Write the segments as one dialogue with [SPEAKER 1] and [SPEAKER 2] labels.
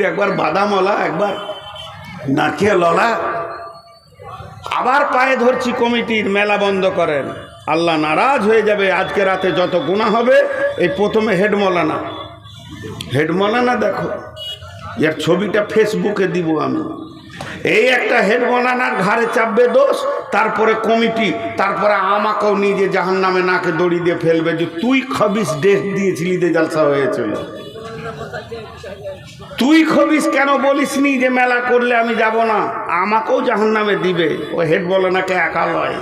[SPEAKER 1] একবার বাদামওয়ালা, একবার নারকেলওয়ালা, আবার পায়ে ধরছি কমিটির মেলা বন্ধ করেন, আল্লাহ নারাজ হয়ে যাবে। আজকে রাতে যত গুনাহ হবে, এই প্রথমে হেড মৌলানা দেখো, এর ছবিটা ফেসবুকে দিব আমি। এই একটা হেড মৌলানার ঘাড়ে চাপবে দোষ, তারপরে কমিটি, তারপরে আমাকেও নিজে জাহান্নামে নাকে দড়ি দিয়ে ফেলবে যে তুই খবিস ডেট দিয়েছিলি যে জালসা হয়েছিল, তুই খবিস কেন বলিসনি যে মেলা করলে আমি যাব না, আমাকেও জাহান্নামে দিবে। ও হেড মৌলানাকে একা লয়।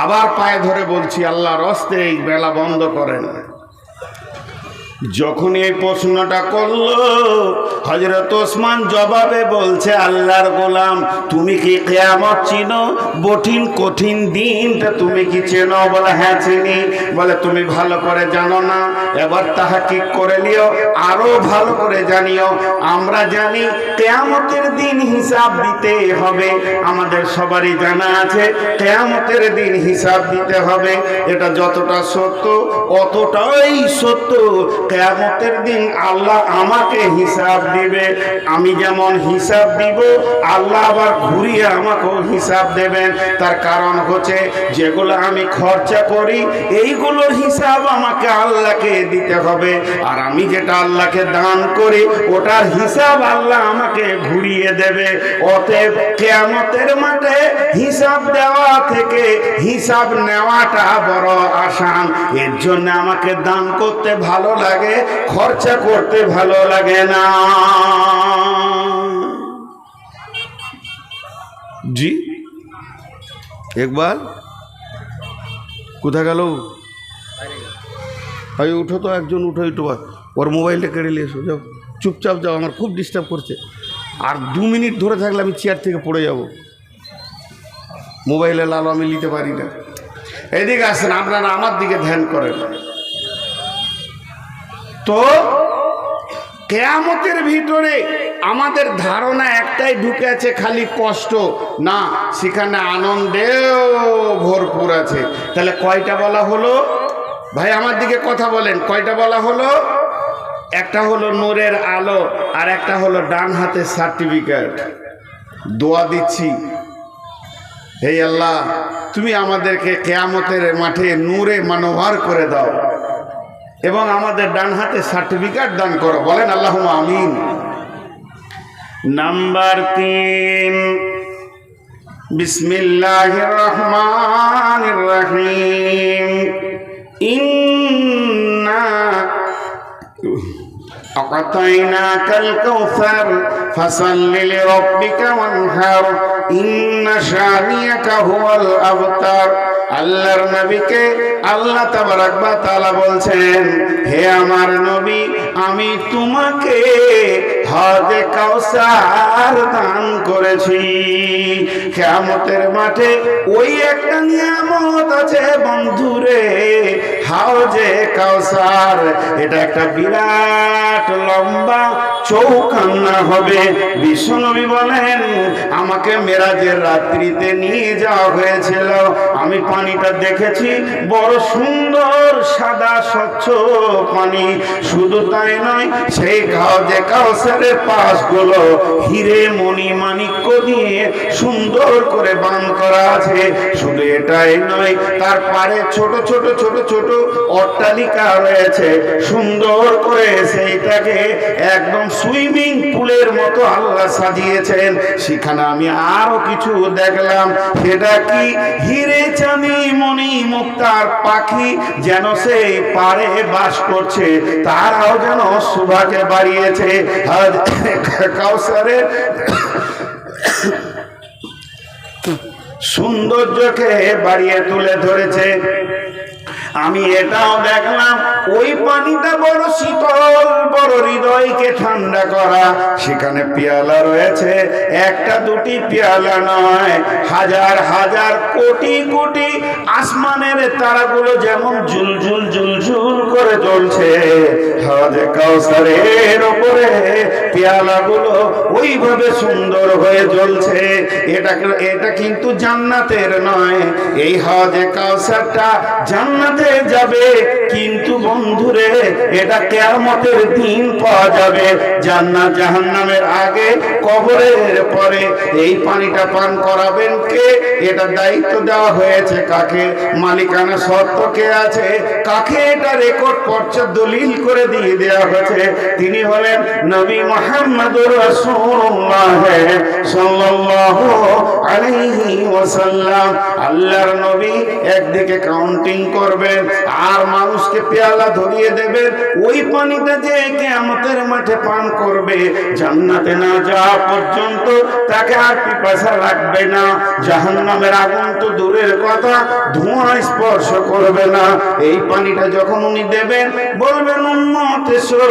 [SPEAKER 1] আবার পায়ে ধরে বলছি আল্লাহর হস্তে এই মেলা বন্ধ করেন। যখন এই প্রশ্নটা করলো, হযরত ওসমান জবাবে বলছে, আল্লাহর গোলাম তুমি কি কিয়ামত চিনো? কঠিন দিনটা তুমি কি চেনো? বলে হ্যাঁ চিনি। বলে তুমি ভালো করে জানো না, এবার তাহকিক করে নিও, আরো ভালো করে জানিও। আমরা জানি কিয়ামতের দিন হিসাব দিতে হবে, আমাদের সবারই জানা আছে কিয়ামতের দিন হিসাব দিতে হবে। এটা যতটা সত্য অতটাই সত্য, কিয়ামতের দিন আল্লাহ আমাকে হিসাব দিবে। আমি যেমন হিসাব দিব, আল্লাহ আবার ঘুরিয়ে আমাকেও হিসাব দেবেন। তার কারণ হচ্ছে যেগুলো আমি খরচা করি এইগুলোর হিসাব আমাকে আল্লাহকে দিতে হবে, আর আমি যেটা আল্লাহকে দান করি ওটার হিসাব আল্লাহ আমাকে ঘুরিয়ে দেবে। অতএব কিয়ামতের মাঠে হিসাব দেওয়া থেকে হিসাব নেওয়াটা বড় আসান। এর জন্য আমাকে দান করতে ভালো লাগে, খরচা করতে ভালো লাগে না। জি একবার কোথা গেল? উঠো তো, একজন উঠো, একটু ওর মোবাইলটা কেড়ে নিয়ে এসো, যাও চুপচাপ যাও, আমার খুব ডিস্টার্ব করছে। আর 2 মিনিট ধরে থাকলে আমি চেয়ার থেকে পড়ে যাব। মোবাইলে লালো আমি নিতে পারি না। এদিকে আসেন, আপনারা আমার দিকে ধ্যান করেন। তো কিয়ামতের ভিতরে আমাদের ধারণা একটাই ঢুকে আছে, খালি কষ্ট না, সেখানে আনন্দেও ভরপুর আছে। তাহলে কয়টা বলা হলো ভাই? আমার দিকে কথা বলেন, কয়টা বলা হলো? একটা হলো নূরের আলো, আর একটা হলো ডান হাতের সার্টিফিকেট। দোয়া দিচ্ছি, হে আল্লাহ তুমি আমাদেরকে কিয়ামতের মাঠে নূরে মানভার করে দাও এবং আমাদের ডান হাতে সার্টিফিকেট দান করো। বলেন আল্লাহুম্মা আমিন। নাম্বার 3, বিসমিল্লাহির রহমানির রহিম। ইন্না আ'তাইনাকাল কাউসার ফাসাল্লি লিরাব্বিকা ওয়ানহার ইন্না শানিয়াকা হুয়াল আবতার। আল্লাহর নবীকে আল্লাহ তাবারক ওয়া তাআলা বলছেন, হে আমার নবী, আমি তোমাকে হযে কাউসার দান করেছি। কিয়ামতের মাঠে ওই একটা নিয়ামত আছে বন্ধুরে, হযে কাউসার। এটা একটা বিরাট লম্বা চৌকান্না হবে। বিশ্বনবী বলেন, আমাকে মেরাজের রাত্রিতে নিয়ে যাওয়া হয়েছিল, আমি পানিটা দেখেছি, বড় সুন্দর সাদা স্বচ্ছ পানি। শুধু তাই নয়, সেই হযে কাউসারের পাশগুলো হিরে মণি মাণিক্য দিয়ে সুন্দর করে বাঁধ করা আছে। শুধু এটাই নয়, তার পাড়ে ছোট ছোট ছোট ছোট অট্টালিকা রয়েছে, সুন্দর করে সেইটাকে একদম সুইমিং পুলের মতো আল্লাহ সাজিয়েছেন। সেখানে আমি আরো কিছু দেখলাম, সেটা কি হিরে চাঁদি মণি মুক্তার পাখি যেন সেই পাড়ে বাস করছে, তারাও যেন শোভাকে বাড়িয়েছে, কাউসারের সৌন্দর্যকে বাড়িয়ে তুলে ধরেছে। আমি এটাও দেখলাম, ওই পানিটা বড় শীতল, বড় হৃদয়কে ঠান্ডা করা। সেখানে পেয়ালা রয়েছে, একটা দুটি পেয়ালা নয়, হাজার হাজার কোটি কোটি আসমানের তারাগুলো যেমন ঝুলঝুল ঝুলঝুল করে জ্বলছে, হযে কাউসারের উপরে পেয়ালাগুলো ওইভাবে সুন্দর হয়ে জ্বলছে। এটা কিন্তু জান্নাতের নয়। এই হাউজে কাউসারটা জান্নাতে যাবে, কিন্তু বন্ধুরে এটা কিয়ামতের দিন পাওয়া যাবে। জান্নাত জাহান্নামের আগে, কবরের পরে। এই পানিটা পান করাবেন কে? এটা দায়িত্ব দেওয়া হয়েছে কাকে? মালিকানা সত্ত্ব কে আছে? কাকে এটা রেকর্ড পর্চা দলিল করে দিয়ে দেওয়া হয়েছে? তিনি হলেন নবী মুহাম্মদুর রাসূলুল্লাহ সাল্লাল্লাহু আলাইহি ওয়াসাল্লাম। আল্লাহর নবী একদিকে কাউন্টিং করবেন আর মানুষকে পেয়ালা ধরিয়ে দেবেন। ওই পানিটা যে কিয়ামতের মাঠে পান করবে, জান্নাতে না যাওয়া পর্যন্ত তাকে আর পিপাসা লাগবে না। জাহান্নামের আগুন তো দূরের কথা, ধোঁয়া স্পর্শ করবে না। এই পানিটা যখন উনি দেবেন, বলবেন উম্মত এসো,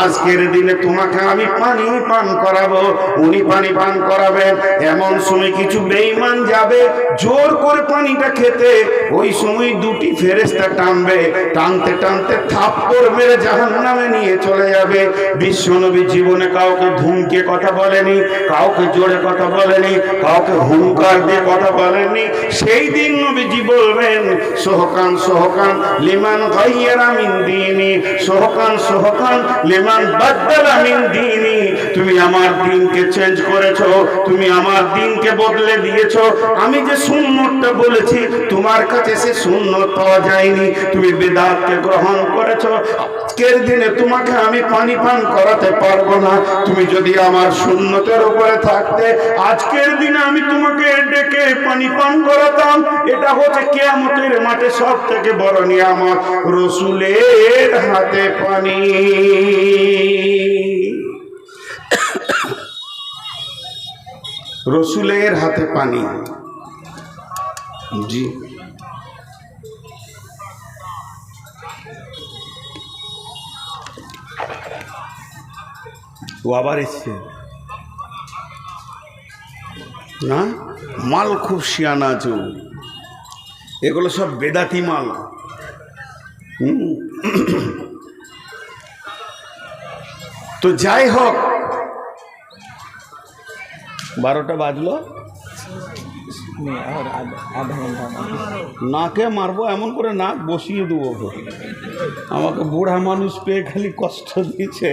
[SPEAKER 1] আজকের দিনে তোমাকে আমি পানি পান করাবো। উনি পানি পান করাবেন। এমন সময় কিছু বেঈমান যাবে জোর করে পানিটা খেতে। ওই সময় দুটি ফেরেশতা টানবে, টানতে টানতে থাপ্পড় মেরে জাহান্নামে নিয়ে চলে যাবে। বিশ্বনবী জীবনে কাউকে ধুমকে কথা বলেনি, কাউকে জোরে কথা বলেনি, কাউকে হুঙ্কার দিয়ে কথা বলেননি। সেই দিন নবীজি বলবেন সোহকান সোহকান লিমান গায়্যারা মিন দীনি, সোহকান সোহকান লিমান বাদদালা মিন দীনি। তুমি আমার দ্বীনকে চেঞ্জ করেছো, তুমি আমার দ্বীনকে বদলে দিয়েছো। আমি যে সুন্নতটা বলেছি তোমার কাছে সে সুন্নত পাওয়া যায়নি, তুমি বিদআতকে গ্রহণ করেছো। আজকের দিনে তোমাকে আমি পানি পান করাতে পারবো না। তুমি যদি আমার সুন্নতের উপরে থাকতে, আজকের দিনে আমি তোমাকে ডেকে পানি পান করাতাম। এটা হচ্ছে কিয়ামতের মাঠে সব থেকে বড় নিয়ামত, রাসূলের হাতে পানি। রাসূলের হাতে পানি। জি, ও আবার এসছে না? মাল খুব শিয়ানা আছে। এগুলো সব বেদাতি মাল। তো যাই হোক, 12টা বাজলো, নাকে মারবো এমন করে নাক বসিয়ে দেবো। আমাকে বুড়া মানুষ পেয়ে খালি কষ্ট দিচ্ছে।